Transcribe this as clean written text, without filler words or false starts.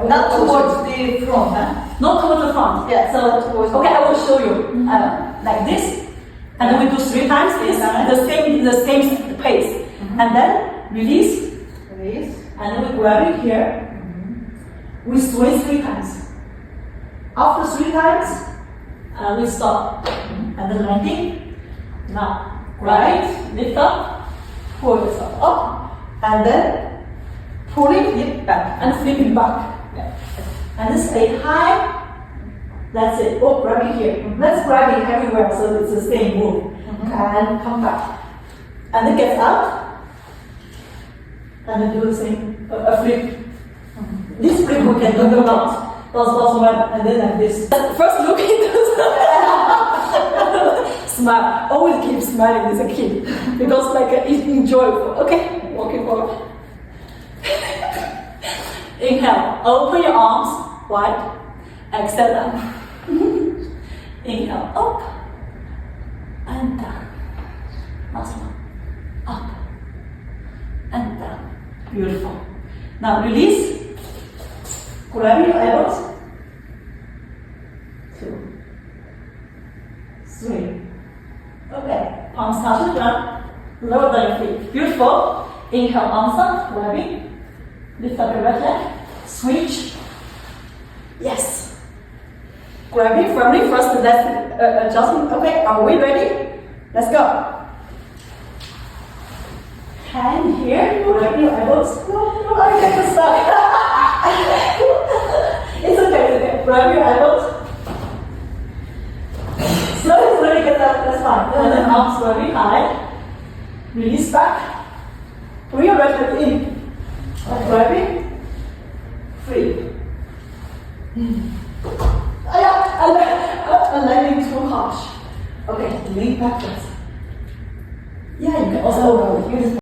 Not towards the front, huh? Not towards the front. Yeah, So, not towards okay, the I will show you. Like this. And then we do 3 times this, the same pace. And then release. Release. And then we grab it here. We swing 3 times. After 3 times, we stop. And then landing. Now, grab it, lift up, pull yourself up, and then pulling it back and flipping back. Yeah. And then stay high. That's it. Oh, grab it here. Let's grab it everywhere so it's the same move. And come back. And then get up. And then do the same, a flip. This flip we can do not. And then like this. First look into smile. Always keep smiling as a kid. Because like it's enjoyable. Okay, walking forward. Inhale. Open your arms wide. Exhale down. Inhale. Up. And down. Last one. Up. And down. Beautiful. Now release. Grab your elbows. 2, 3. Okay. Palms touch the ground. Lower down your feet. Beautiful. Inhale, arms up, grabbing. Lift up your right leg. Switch. Yes. Grabbing firmly. First, let's adjustment. Okay. Are we ready? Let's go. Hand here. Grab your elbows. No, I get stuck. It's okay. Grab your elbows. Slowly get up, that's fine. And then arms very high. Release back. Bring your right leg in. Grabbing. Free. I'm landing too harsh. Okay, lean backwards. Yeah, you can also go. Beautiful.